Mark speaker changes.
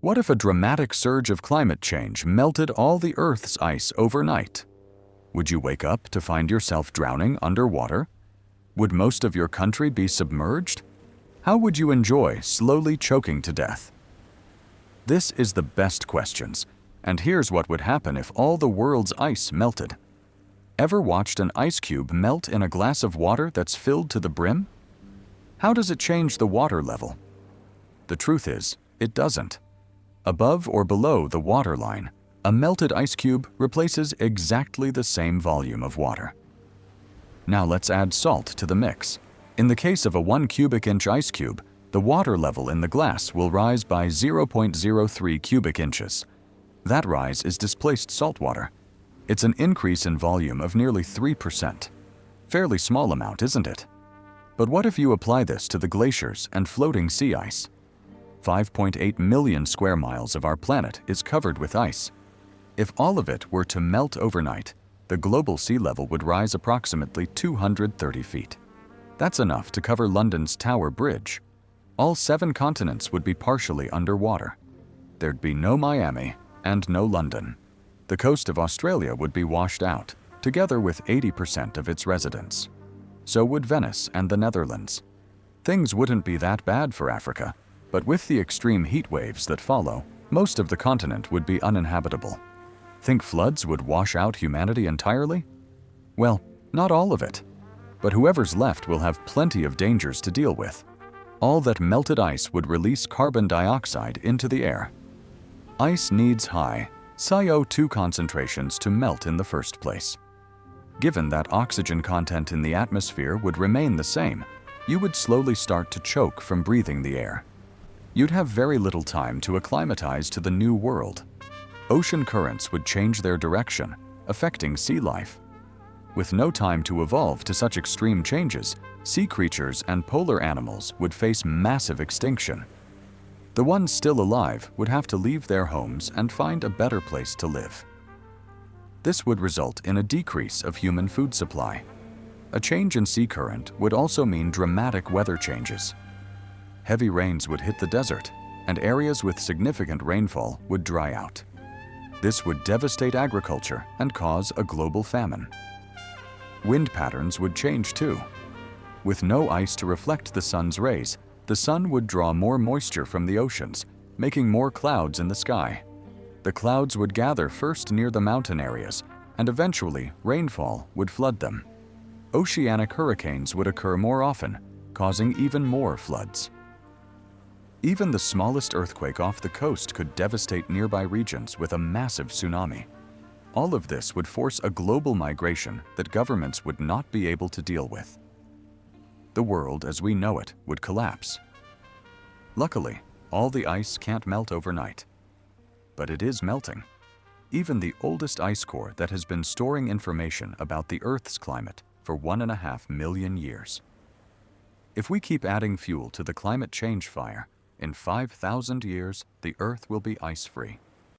Speaker 1: What if a dramatic surge of climate change melted all the Earth's ice overnight? Would you wake up to find yourself drowning underwater? Would most of your country be submerged? How would you enjoy slowly choking to death? This is the best questions, and here's what would happen if all the world's ice melted. Ever watched an ice cube melt in a glass of water that's filled to the brim? How does it change the water level? The truth is, it doesn't. Above or below the water line, a melted ice cube replaces exactly the same volume of water. Now let's add salt to the mix. In the case of a 1 cubic inch ice cube, the water level in the glass will rise by 0.03 cubic inches. That rise is displaced salt water. It's an increase in volume of nearly 3%. Fairly small amount, isn't it? But what if you apply this to the glaciers and floating sea ice? 5.8 million square miles of our planet is covered with ice. If all of it were to melt overnight, the global sea level would rise approximately 230 feet. That's enough to cover London's Tower Bridge. All 7 continents would be partially underwater. There'd be no Miami and no London. The coast of Australia would be washed out, together with 80% of its residents. So would Venice and the Netherlands. Things wouldn't be that bad for Africa, but with the extreme heat waves that follow, most of the continent would be uninhabitable. Think floods would wash out humanity entirely? Well, not all of it. But whoever's left will have plenty of dangers to deal with. All that melted ice would release carbon dioxide into the air. Ice needs high CO2 concentrations to melt in the first place. Given that oxygen content in the atmosphere would remain the same, you would slowly start to choke from breathing the air. You'd have very little time to acclimatize to the new world. Ocean currents would change their direction, affecting sea life. With no time to evolve to such extreme changes, sea creatures and polar animals would face massive extinction. The ones still alive would have to leave their homes and find a better place to live. This would result in a decrease of human food supply. A change in sea current would also mean dramatic weather changes. Heavy rains would hit the desert, and areas with significant rainfall would dry out. This would devastate agriculture and cause a global famine. Wind patterns would change too. With no ice to reflect the sun's rays, the sun would draw more moisture from the oceans, making more clouds in the sky. The clouds would gather first near the mountain areas, and eventually rainfall would flood them. Oceanic hurricanes would occur more often, causing even more floods. Even the smallest earthquake off the coast could devastate nearby regions with a massive tsunami. All of this would force a global migration that governments would not be able to deal with. The world as we know it would collapse. Luckily, all the ice can't melt overnight. But it is melting. Even the oldest ice core that has been storing information about the Earth's climate for 1.5 million years. If we keep adding fuel to the climate change fire, in 5,000 years, the Earth will be ice-free.